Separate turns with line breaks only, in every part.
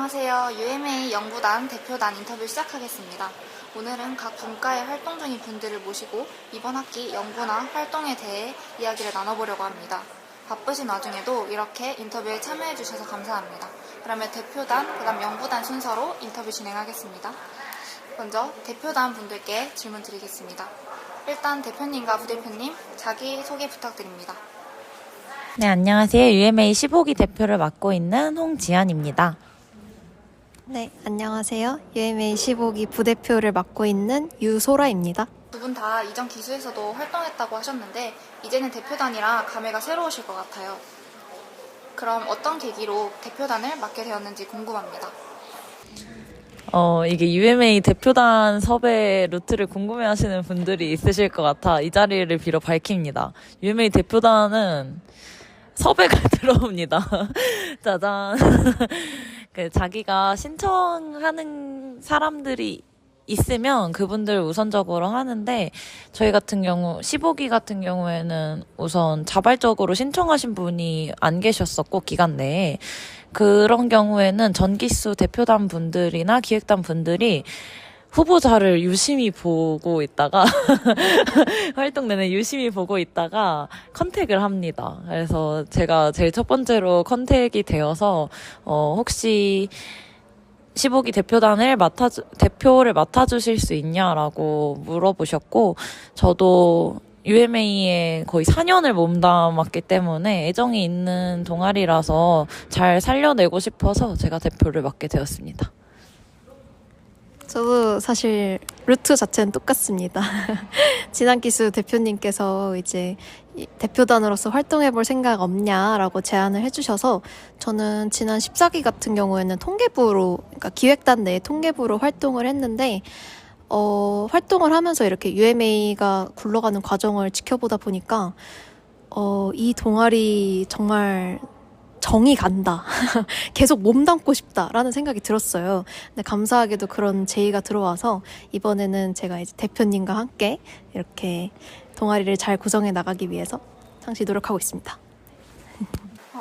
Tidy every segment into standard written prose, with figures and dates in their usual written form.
안녕하세요. UMA 연구단 대표단 인터뷰 시작하겠습니다. 오늘은 각 분과에 활동 중인 분들을 모시고 이번 학기 연구나 활동에 대해 이야기를 나눠보려고 합니다. 바쁘신 와중에도 이렇게 인터뷰에 참여해주셔서 감사합니다. 그러면 대표단, 그 다음 연구단 순서로 인터뷰 진행하겠습니다. 먼저 대표단 분들께 질문 드리겠습니다. 일단 대표님과 부대표님 자기소개 부탁드립니다.
네, 안녕하세요. UMA 15기 대표를 맡고 있는 홍지연입니다.
네, 안녕하세요. UMA 15기 부대표를 맡고 있는 유소라입니다.
두 분 다 이전 기수에서도 활동했다고 하셨는데 이제는 대표단이라 감회가 새로우실 것 같아요. 그럼 어떤 계기로 대표단을 맡게 되었는지 궁금합니다.
이게 UMA 대표단 섭외 루트를 궁금해하시는 분들이 있으실 것 같아 이 자리를 빌어 밝힙니다. UMA 대표단은 섭외가 들어옵니다. 짜잔. 자기가 신청하는 사람들이 있으면 그분들 우선적으로 하는데 저희 같은 경우 15기 같은 경우에는 우선 자발적으로 신청하신 분이 안 계셨었고 기간 내에 그런 경우에는 전기수 대표단 분들이나 기획단 분들이 후보자를 유심히 보고 있다가 활동 내내 유심히 보고 있다가 컨택을 합니다. 그래서 제가 제일 첫 번째로 컨택이 되어서 혹시 15기 대표를 맡아주실 수 있냐라고 물어보셨고 저도 UMA에 거의 4년을 몸담았기 때문에 애정이 있는 동아리라서 잘 살려내고 싶어서 제가 대표를 맡게 되었습니다.
저도 사실 루트 자체는 똑같습니다. 지난 기수 대표님께서 이제 대표단으로서 활동해볼 생각 없냐라고 제안을 해주셔서 저는 지난 14기 같은 경우에는 통계부로, 그러니까 기획단 내 통계부로 활동을 했는데 활동을 하면서 이렇게 UMA가 굴러가는 과정을 지켜보다 보니까 이 동아리 정말 정이 간다. 계속 몸담고 싶다라는 생각이 들었어요. 근데 감사하게도 그런 제의가 들어와서 이번에는 제가 이제 대표님과 함께 이렇게 동아리를 잘 구성해 나가기 위해서 항상 노력하고 있습니다.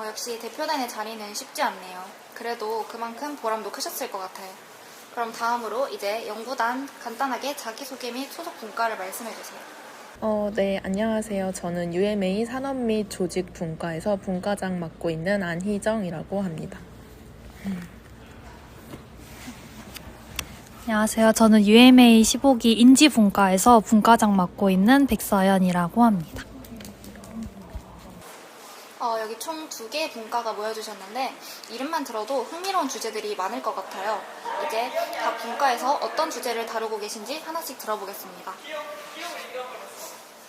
역시 대표단의 자리는 쉽지 않네요. 그래도 그만큼 보람도 크셨을 것 같아요. 그럼 다음으로 이제 연구단 간단하게 자기소개 및 소속 분과를 말씀해주세요.
네, 안녕하세요. 저는 UMA 산업 및 조직 분과에서 분과장 맡고 있는 안희정이라고 합니다.
안녕하세요. 저는 UMA 15기 인지분과에서 분과장 맡고 있는 백서연이라고 합니다.
여기 총 2개의 분과가 모여주셨는데 이름만 들어도 흥미로운 주제들이 많을 것 같아요. 이제 각 분과에서 어떤 주제를 다루고 계신지 하나씩 들어보겠습니다.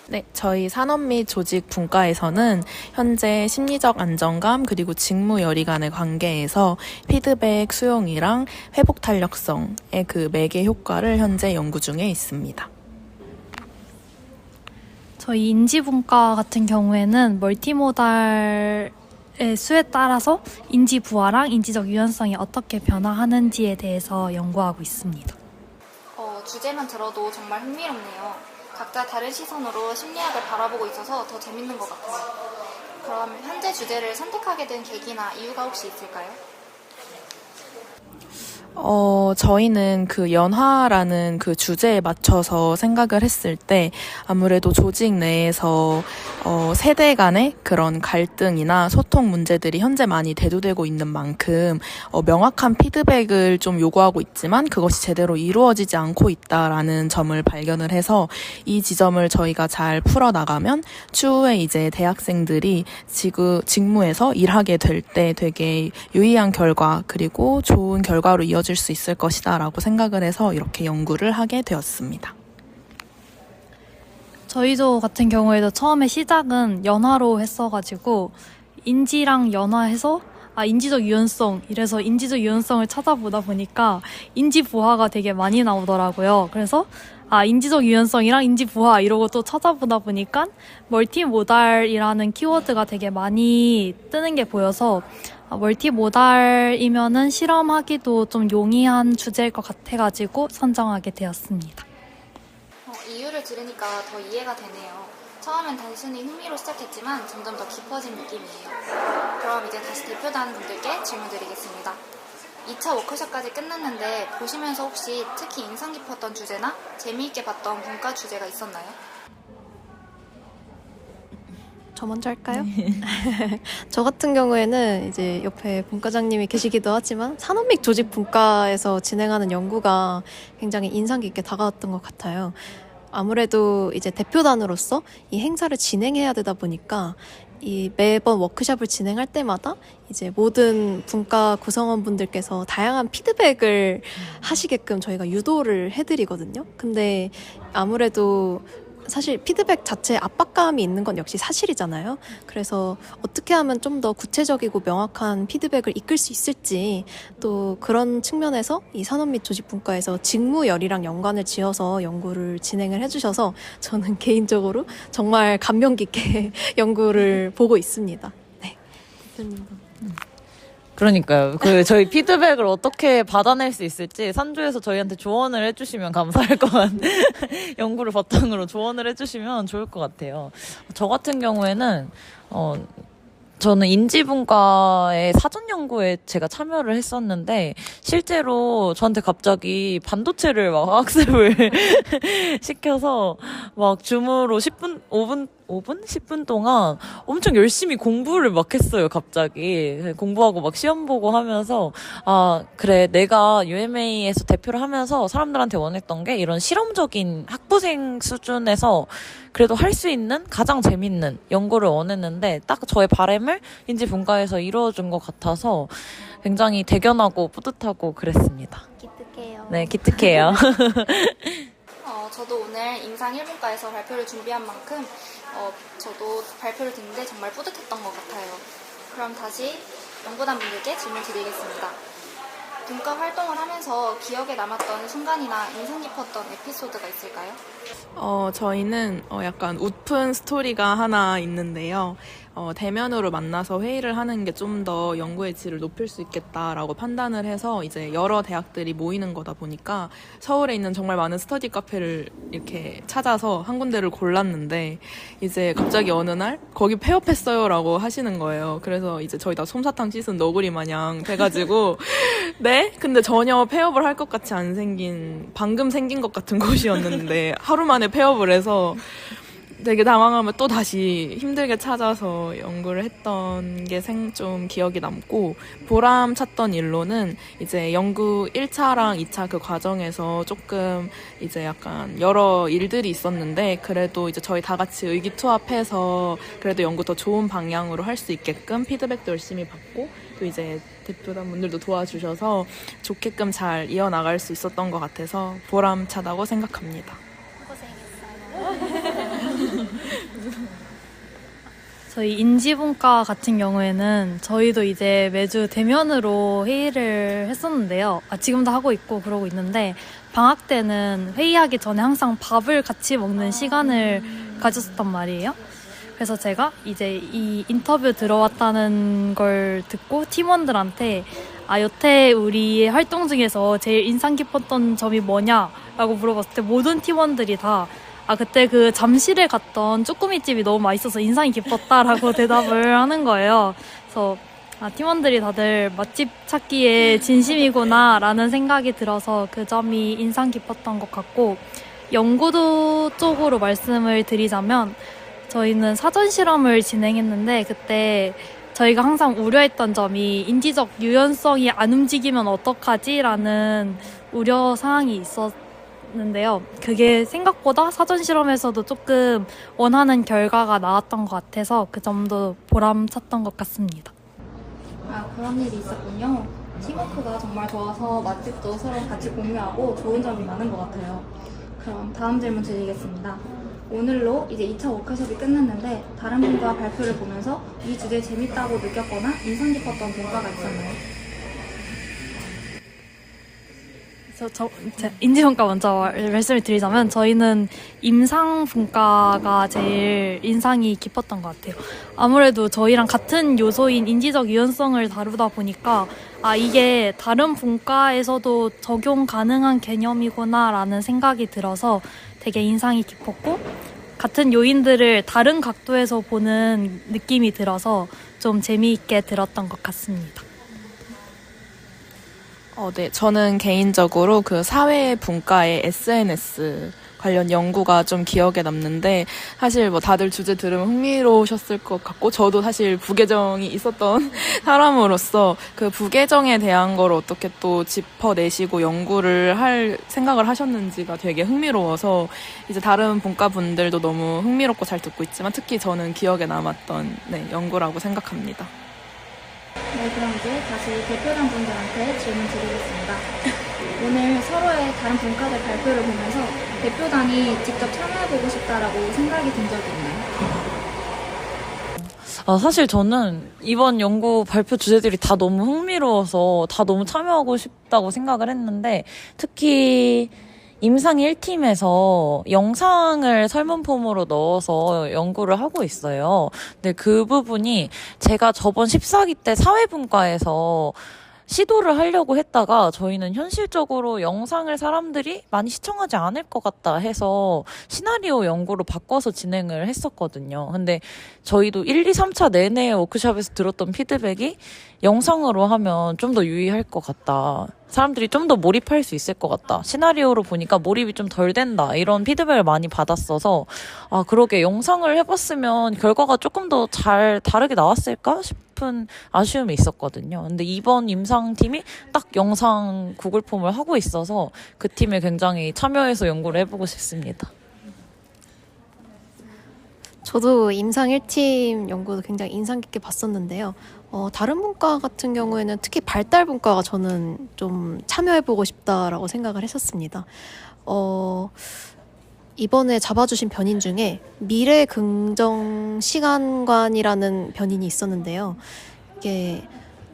네, 저희 산업 및 조직 분과에서는 현재 심리적 안정감 그리고 직무열의 간의 관계에서 피드백 수용이랑 회복 탄력성의 그 매개 효과를 현재 연구 중에 있습니다.
저희 인지분과 같은 경우에는 멀티모달의 수에 따라서 인지 부하랑 인지적 유연성이 어떻게 변화하는지에 대해서 연구하고 있습니다.
주제만 들어도 정말 흥미롭네요. 각자 다른 시선으로 심리학을 바라보고 있어서 더 재밌는 것 같아요. 그럼 현재 주제를 선택하게 된 계기나 이유가 혹시 있을까요?
저희는 그 연화라는 그 주제에 맞춰서 생각을 했을 때 아무래도 조직 내에서 세대 간의 그런 갈등이나 소통 문제들이 현재 많이 대두되고 있는 만큼 명확한 피드백을 좀 요구하고 있지만 그것이 제대로 이루어지지 않고 있다라는 점을 발견을 해서 이 지점을 저희가 잘 풀어나가면 추후에 이제 대학생들이 직무에서 일하게 될 때 되게 유의한 결과 그리고 좋은 결과로 이어질 수 있을 것이다 라고 생각을 해서 이렇게 연구를 하게 되었습니다.
저희도 같은 경우에도 처음에 시작은 연화로 했어가지고 인지랑 연화해서 인지적 유연성 이래서 인지적 유연성을 찾아보다 보니까 인지 부하가 되게 많이 나오더라고요. 그래서 인지적 유연성이랑 인지 부하 이러고 또 찾아보다 보니까 멀티모달이라는 키워드가 되게 많이 뜨는 게 보여서 멀티모달이면은 실험하기도 좀 용이한 주제일 것 같아가지고 선정하게 되었습니다.
이유를 들으니까 더 이해가 되네요. 처음엔 단순히 흥미로 시작했지만 점점 더 깊어진 느낌이에요. 그럼 이제 다시 대표단 분들께 질문 드리겠습니다. 2차 워크숍까지 끝났는데 보시면서 혹시 특히 인상 깊었던 주제나 재미있게 봤던 문과 주제가 있었나요?
저 먼저 할까요? 저 같은 경우에는 이제 옆에 분과장님이 계시기도 하지만 산업믹 조직 분과에서 진행하는 연구가 굉장히 인상 깊게 다가왔던 것 같아요. 아무래도 이제 대표단으로서 이 행사를 진행해야 되다 보니까 이 매번 워크숍을 진행할 때마다 이제 모든 분과 구성원분들께서 다양한 피드백을 하시게끔 저희가 유도를 해드리거든요. 근데 아무래도 사실 피드백 자체에 압박감이 있는 건 역시 사실이잖아요. 그래서 어떻게 하면 좀 더 구체적이고 명확한 피드백을 이끌 수 있을지, 또 그런 측면에서 이 산업 및 조직분과에서 직무열이랑 연관을 지어서 연구를 진행을 해주셔서 저는 개인적으로 정말 감명 깊게 연구를 보고 있습니다. 네. 대표님도.
그러니까요. 저희 피드백을 어떻게 받아낼 수 있을지 산조에서 저희한테 조언을 해주시면 감사할 것 같은 연구를 바탕으로 조언을 해주시면 좋을 것 같아요. 저 같은 경우에는 저는 인지분과의 사전 연구에 제가 참여를 했었는데 실제로 저한테 갑자기 반도체를 막 학습을 시켜서 막 줌으로 10분 동안 엄청 열심히 공부를 막 했어요, 갑자기. 공부하고 막 시험 보고 하면서, 아, 그래, 내가 UMA에서 대표를 하면서 사람들한테 원했던 게 이런 실험적인 학부생 수준에서 그래도 할 수 있는 가장 재밌는 연구를 원했는데 딱 저의 바람을 인지분과에서 이루어준 것 같아서 굉장히 대견하고 뿌듯하고 그랬습니다.
기특해요.
네, 기특해요.
저도 오늘 임상 1분과에서 발표를 준비한 만큼 저도 발표를 듣는데 정말 뿌듯했던 것 같아요. 그럼 다시 연구단 분들께 질문 드리겠습니다. 분과 활동을 하면서 기억에 남았던 순간이나 인상 깊었던 에피소드가 있을까요?
저희는 약간 웃픈 스토리가 하나 있는데요. 대면으로 만나서 회의를 하는 게 좀 더 연구의 질을 높일 수 있겠다라고 판단을 해서 이제 여러 대학들이 모이는 거다 보니까 서울에 있는 정말 많은 스터디 카페를 이렇게 찾아서 한 군데를 골랐는데 이제 갑자기 어느 날 거기 폐업했어요라고 하시는 거예요. 그래서 이제 저희 다 솜사탕 씻은 너구리 마냥 돼가지고 네? 근데 전혀 폐업을 할 것 같이 안 생긴 방금 생긴 것 같은 곳이었는데 하루 만에 폐업을 해서 되게 당황하면 또 다시 힘들게 찾아서 연구를 했던 게 좀 기억이 남고, 보람 찼던 일로는 이제 연구 1차랑 2차 그 과정에서 조금 이제 약간 여러 일들이 있었는데 그래도 이제 저희 다 같이 의기투합해서 그래도 연구 더 좋은 방향으로 할 수 있게끔 피드백도 열심히 받고 또 이제 대표단 분들도 도와주셔서 좋게끔 잘 이어나갈 수 있었던 것 같아서 보람차다고 생각합니다.
저희 인지분과 같은 경우에는 저희도 이제 매주 대면으로 회의를 했었는데요. 지금도 하고 있고 그러고 있는데 방학 때는 회의하기 전에 항상 밥을 같이 먹는 시간을 가졌었단 말이에요. 그래서 제가 이제 이 인터뷰 들어왔다는 걸 듣고 팀원들한테 여태 우리 활동 중에서 제일 인상 깊었던 점이 뭐냐라고 물어봤을 때 모든 팀원들이 다 그때 그 잠실에 갔던 쭈꾸미집이 너무 맛있어서 인상이 깊었다라고 대답을 하는 거예요. 그래서 팀원들이 다들 맛집 찾기에 진심이구나라는 생각이 들어서 그 점이 인상 깊었던 것 같고, 연구도 쪽으로 말씀을 드리자면 저희는 사전 실험을 진행했는데 그때 저희가 항상 우려했던 점이 인지적 유연성이 안 움직이면 어떡하지라는 우려 사항이 있었는데요. 그게 생각보다 사전 실험에서도 조금 원하는 결과가 나왔던 것 같아서 그 점도 보람찼던 것 같습니다.
그런 일이 있었군요. 팀워크가 정말 좋아서 맛집도 서로 같이 공유하고 좋은 점이 많은 것 같아요. 그럼 다음 질문 드리겠습니다. 오늘로 이제 2차 워크숍이 끝났는데 다른 분과 발표를 보면서 이 주제 재밌다고 느꼈거나 인상 깊었던 분과가 있었나요?
인지분과 먼저 말씀을 드리자면 저희는 임상분과가 제일 인상이 깊었던 것 같아요. 아무래도 저희랑 같은 요소인 인지적 유연성을 다루다 보니까 이게 다른 분과에서도 적용 가능한 개념이구나라는 생각이 들어서 되게 인상이 깊었고, 같은 요인들을 다른 각도에서 보는 느낌이 들어서 좀 재미있게 들었던 것 같습니다.
네. 저는 개인적으로 그 사회분과의 SNS 관련 연구가 좀 기억에 남는데, 사실 뭐 다들 주제 들으면 흥미로우셨을 것 같고, 저도 사실 부계정이 있었던 사람으로서 그 부계정에 대한 걸 어떻게 또 짚어내시고 연구를 할 생각을 하셨는지가 되게 흥미로워서, 이제 다른 분과 분들도 너무 흥미롭고 잘 듣고 있지만 특히 저는 기억에 남았던 연구라고 생각합니다.
네, 그럼 이제 다시 대표단 분들한테 질문 드리겠습니다. 오늘 서로의 다른 분과들 발표를 보면서 대표단이 직접 참여해보고 싶다라고 생각이 든 적이 있나요?
사실 저는 이번 연구 발표 주제들이 다 너무 흥미로워서 다 너무 참여하고 싶다고 생각을 했는데, 특히 임상 1팀에서 영상을 설문폼으로 넣어서 연구를 하고 있어요. 근데 그 부분이 제가 저번 14기 때 사회분과에서 시도를 하려고 했다가 저희는 현실적으로 영상을 사람들이 많이 시청하지 않을 것 같다 해서 시나리오 연구로 바꿔서 진행을 했었거든요. 근데 저희도 1, 2, 3차 내내 워크숍에서 들었던 피드백이 영상으로 하면 좀 더 유의할 것 같다. 사람들이 좀 더 몰입할 수 있을 것 같다. 시나리오로 보니까 몰입이 좀 덜 된다. 이런 피드백을 많이 받았어서, 그러게 영상을 해봤으면 결과가 조금 더 잘 다르게 나왔을까 싶은 아쉬움이 있었거든요. 근데 이번 임상팀이 딱 영상 구글 폼을 하고 있어서 그 팀에 굉장히 참여해서 연구를 해보고 싶습니다.
저도 임상 1팀 연구도 굉장히 인상 깊게 봤었는데요. 다른 분과 같은 경우에는 특히 발달 분과가 저는 좀 참여해보고 싶다라고 생각을 했었습니다. 이번에 잡아주신 변인 중에 미래 긍정 시간관이라는 변인이 있었는데요. 이게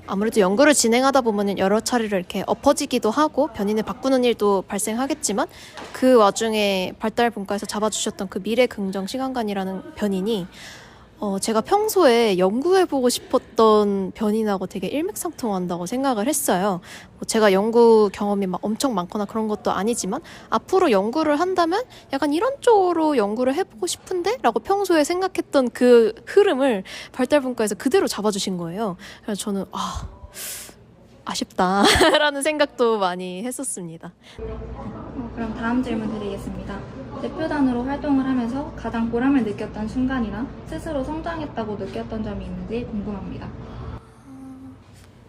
아무래도 연구를 진행하다 보면 여러 차례를 이렇게 엎어지기도 하고 변인을 바꾸는 일도 발생하겠지만, 그 와중에 발달 분과에서 잡아주셨던 그 미래 긍정 시간관이라는 변인이 제가 평소에 연구해보고 싶었던 변인하고 되게 일맥상통한다고 생각을 했어요. 제가 연구 경험이 막 엄청 많거나 그런 것도 아니지만 앞으로 연구를 한다면 약간 이런 쪽으로 연구를 해보고 싶은데? 라고 평소에 생각했던 그 흐름을 발달분과에서 그대로 잡아주신 거예요. 그래서 저는 아쉽다 라는 생각도 많이 했었습니다.
그럼 다음 질문 드리겠습니다. 대표단으로 활동을 하면서 가장 보람을 느꼈던 순간이나 스스로 성장했다고 느꼈던 점이 있는지 궁금합니다.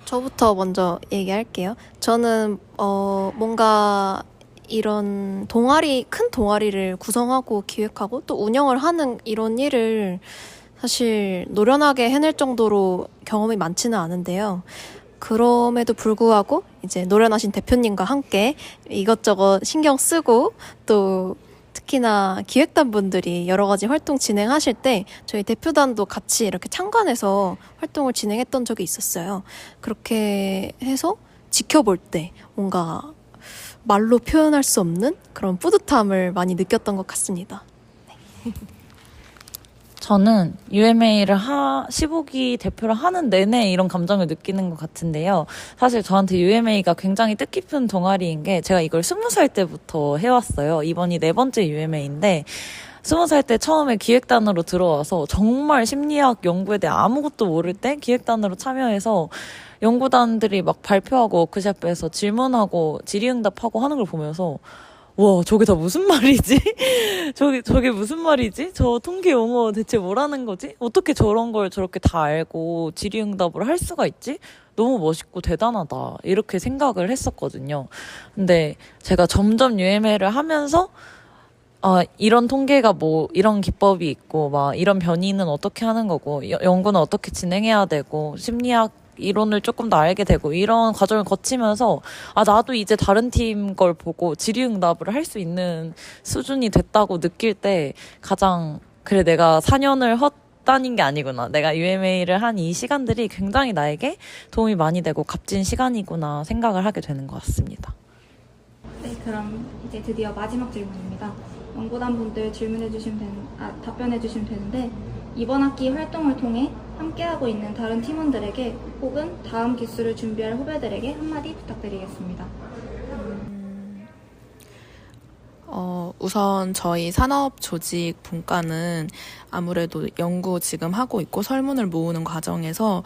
저부터 먼저 얘기할게요. 저는 뭔가 이런 큰 동아리를 구성하고 기획하고 또 운영을 하는 이런 일을 사실 노련하게 해낼 정도로 경험이 많지는 않은데요. 그럼에도 불구하고 이제 노련하신 대표님과 함께 이것저것 신경 쓰고, 또 특히나 기획단 분들이 여러 가지 활동 진행하실 때 저희 대표단도 같이 이렇게 참관해서 활동을 진행했던 적이 있었어요. 그렇게 해서 지켜볼 때 뭔가 말로 표현할 수 없는 그런 뿌듯함을 많이 느꼈던 것 같습니다.
저는 UMA를 15기 대표를 하는 내내 이런 감정을 느끼는 것 같은데요. 사실 저한테 UMA가 굉장히 뜻깊은 동아리인 게, 제가 이걸 20살 때부터 해왔어요. 이번이 4번째 UMA인데 20살 때 처음에 기획단으로 들어와서 정말 심리학 연구에 대해 아무것도 모를 때 기획단으로 참여해서 연구단들이 막 발표하고 워크숍에서 질문하고 질의응답하고 하는 걸 보면서, 와, 저게 다 무슨 말이지? 저게 무슨 말이지? 저 통계 용어 대체 뭐라는 거지? 어떻게 저런 걸 저렇게 다 알고 질의응답을 할 수가 있지? 너무 멋있고 대단하다. 이렇게 생각을 했었거든요. 근데 제가 점점 UMA를 하면서 이런 통계가 이런 기법이 있고, 이런 변이는 어떻게 하는 거고, 연구는 어떻게 진행해야 되고, 심리학 이론을 조금 더 알게 되고, 이런 과정을 거치면서 나도 이제 다른 팀 걸 보고 질의응답을 할 수 있는 수준이 됐다고 느낄 때 가장, 그래, 내가 4년을 헛다닌 게 아니구나, 내가 UMA를 한 이 시간들이 굉장히 나에게 도움이 많이 되고 값진 시간이구나 생각을 하게 되는 것 같습니다.
네, 그럼 이제 드디어 마지막 질문입니다. 연구단 분들 답변해 주시면 되는데, 이번 학기 활동을 통해 함께하고 있는 다른 팀원들에게 혹은 다음 기수를 준비할 후배들에게 한마디 부탁드리겠습니다.
우선 저희 산업조직 분과는 아무래도 연구 지금 하고 있고 설문을 모으는 과정에서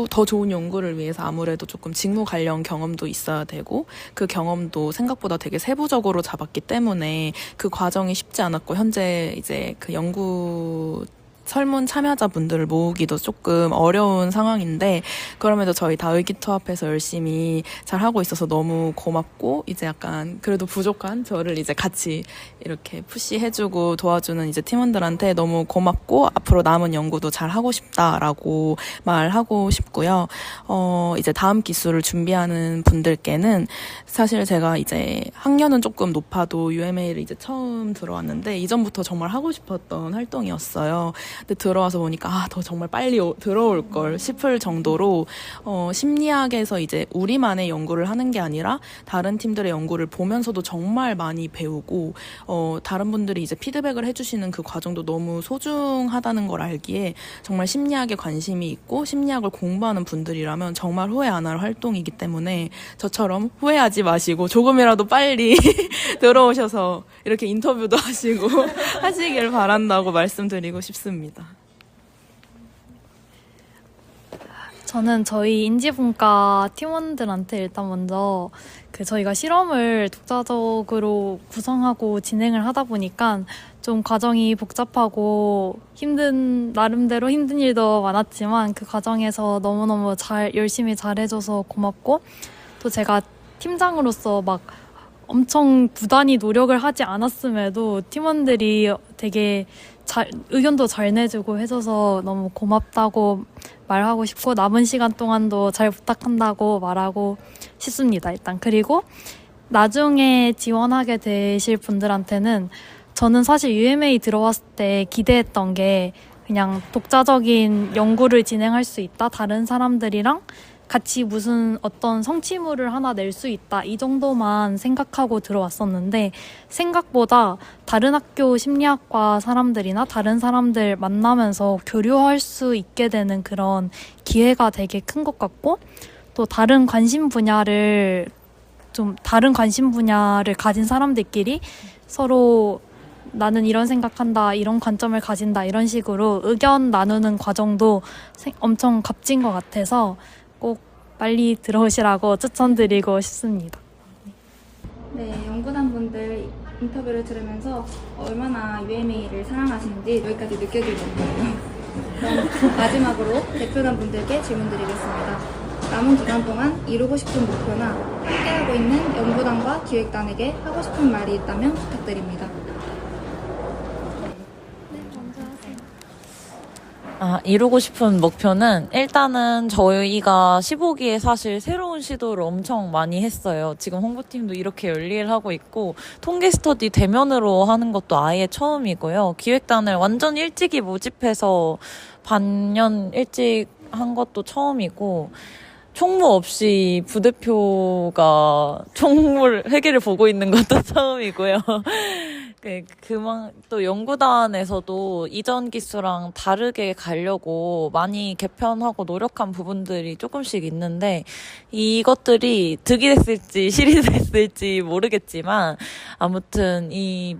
더 좋은 연구를 위해서 아무래도 조금 직무 관련 경험도 있어야 되고 그 경험도 생각보다 되게 세부적으로 잡았기 때문에 그 과정이 쉽지 않았고 현재 이제 그 연구 설문 참여자분들을 모으기도 조금 어려운 상황인데 그럼에도 저희 다 의기투합해서 열심히 잘 하고 있어서 너무 고맙고 이제 약간 그래도 부족한 저를 이제 같이 이렇게 푸시해주고 도와주는 이제 팀원들한테 너무 고맙고 앞으로 남은 연구도 잘 하고 싶다라고 말하고 싶고요. 이제 다음 기수를 준비하는 분들께는 사실 제가 이제 학년은 조금 높아도 UMA를 이제 처음 들어왔는데 이전부터 정말 하고 싶었던 활동이었어요. 근데 들어와서 보니까 더 정말 빨리 들어올 걸 싶을 정도로 심리학에서 이제 우리만의 연구를 하는 게 아니라 다른 팀들의 연구를 보면서도 정말 많이 배우고 다른 분들이 이제 피드백을 해주시는 그 과정도 너무 소중하다는 걸 알기에 정말 심리학에 관심이 있고 심리학을 공부하는 분들이라면 정말 후회 안 할 활동이기 때문에 저처럼 후회하지 마시고 조금이라도 빨리 들어오셔서 이렇게 인터뷰도 하시고 하시길 바란다고 말씀드리고 싶습니다.
저는 저희 인지분과 팀원들한테 일단 먼저 저희가 실험을 독자적으로 구성하고 진행을 하다 보니까 좀 과정이 복잡하고 나름대로 힘든 일도 많았지만 그 과정에서 너무너무 열심히 잘해줘서 고맙고 또 제가 팀장으로서 막 엄청 부단히 노력을 하지 않았음에도 팀원들이 되게 의견도 잘 내주고 해줘서 너무 고맙다고 말하고 싶고 남은 시간 동안도 잘 부탁한다고 말하고 싶습니다. 일단 그리고 나중에 지원하게 되실 분들한테는 저는 사실 UMA 들어왔을 때 기대했던 게 그냥 독자적인 연구를 진행할 수 있다. 다른 사람들이랑 같이 무슨 어떤 성취물을 하나 낼 수 있다. 이 정도만 생각하고 들어왔었는데 생각보다 다른 학교 심리학과 사람들이나 다른 사람들 만나면서 교류할 수 있게 되는 그런 기회가 되게 큰 것 같고 또 다른 관심 분야를 가진 사람들끼리 서로 나는 이런 생각한다, 이런 관점을 가진다 이런 식으로 의견 나누는 과정도 엄청 값진 것 같아서 꼭 빨리 들어오시라고 추천드리고 싶습니다.
네, 연구단 분들 인터뷰를 들으면서 얼마나 UMA를 사랑하시는지 여기까지 느껴지는 거예요. 그럼 마지막으로 대표단 분들께 질문드리겠습니다. 남은 기간 동안 이루고 싶은 목표나 함께하고 있는 연구단과 기획단에게 하고 싶은 말이 있다면 부탁드립니다.
이루고 싶은 목표는 일단은 저희가 15기에 사실 새로운 시도를 엄청 많이 했어요. 지금 홍보팀도 이렇게 열일하고 있고 통계 스터디 대면으로 하는 것도 아예 처음이고요. 기획단을 완전 일찍이 모집해서 반년 일찍 한 것도 처음이고 총무 없이 부대표가 회계를 보고 있는 것도 처음이고요. 또 연구단에서도 이전 기수랑 다르게 가려고 많이 개편하고 노력한 부분들이 조금씩 있는데 이것들이 득이 됐을지 실이 됐을지 모르겠지만 아무튼 이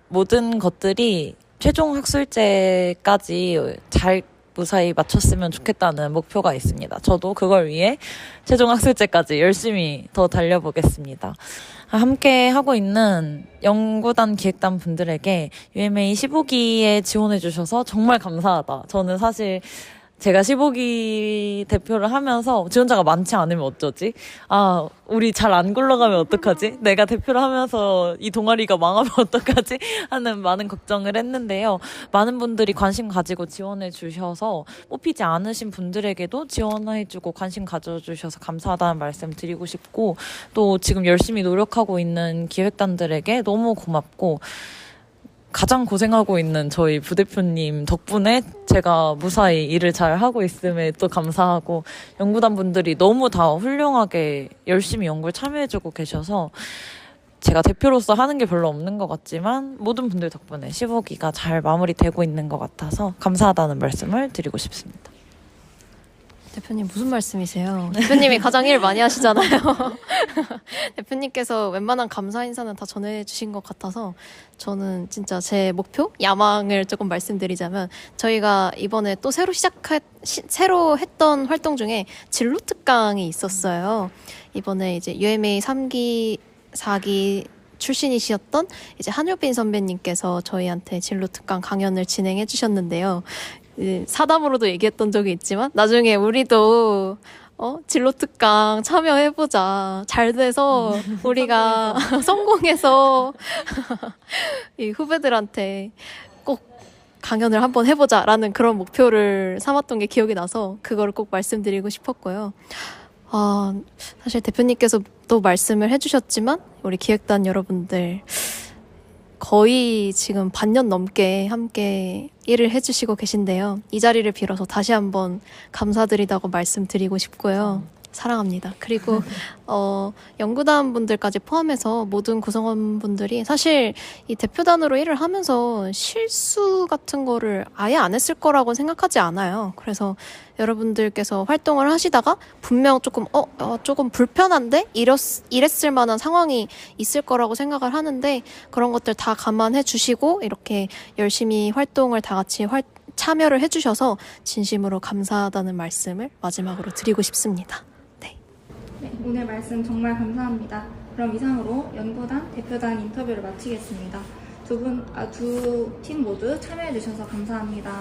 모든 것들이 최종 학술제까지 잘 무사히 마쳤으면 좋겠다는 목표가 있습니다. 저도 그걸 위해 최종 학술제까지 열심히 더 달려보겠습니다. 함께 하고 있는 연구단 기획단 분들에게 UMA 15기에 지원해주셔서 정말 감사하다. 저는 사실 제가 15기 대표를 하면서 지원자가 많지 않으면 어쩌지? 우리 잘 안 굴러가면 어떡하지? 내가 대표를 하면서 이 동아리가 망하면 어떡하지? 하는 많은 걱정을 했는데요. 많은 분들이 관심 가지고 지원해 주셔서 뽑히지 않으신 분들에게도 지원해 주고 관심 가져주셔서 감사하다는 말씀 드리고 싶고 또 지금 열심히 노력하고 있는 기획단들에게 너무 고맙고 가장 고생하고 있는 저희 부대표님 덕분에 제가 무사히 일을 잘 하고 있음에 또 감사하고 연구단 분들이 너무 다 훌륭하게 열심히 연구에 참여해주고 계셔서 제가 대표로서 하는 게 별로 없는 것 같지만 모든 분들 덕분에 15기가 잘 마무리되고 있는 것 같아서 감사하다는 말씀을 드리고 싶습니다.
대표님 무슨 말씀이세요? 대표님이 가장 일 많이 하시잖아요. 대표님께서 웬만한 감사 인사는 다 전해주신 것 같아서 저는 진짜 제 목표, 야망을 조금 말씀드리자면 저희가 이번에 또 새로 했던 활동 중에 진로 특강이 있었어요. 이번에 이제 UMA 3기, 4기 출신이셨던 이제 한효빈 선배님께서 저희한테 진로 특강 강연을 진행해 주셨는데요. 사담으로도 얘기했던 적이 있지만 나중에 우리도 진로 특강 참여해보자. 잘 돼서 우리가 성공해서 이 후배들한테 꼭 강연을 한번 해보자라는 그런 목표를 삼았던 게 기억이 나서 그거를 꼭 말씀드리고 싶었고요. 사실 대표님께서 또 말씀을 해주셨지만 우리 기획단 여러분들 거의 지금 반년 넘게 함께 일을 해주시고 계신데요. 이 자리를 빌어서 다시 한번 감사드리다고 말씀드리고 싶고요. 사랑합니다. 그리고 연구단 분들까지 포함해서 모든 구성원분들이 사실 이 대표단으로 일을 하면서 실수 같은 거를 아예 안 했을 거라고 생각하지 않아요. 그래서 여러분들께서 활동을 하시다가 분명 조금 불편한데 이랬을 만한 상황이 있을 거라고 생각을 하는데 그런 것들 다 감안해 주시고 이렇게 열심히 활동을 다 같이 참여를 해주셔서 진심으로 감사하다는 말씀을 마지막으로 드리고 싶습니다.
네, 오늘 말씀 정말 감사합니다. 그럼 이상으로 연구단, 대표단 인터뷰를 마치겠습니다. 두 팀 모두 참여해주셔서 감사합니다.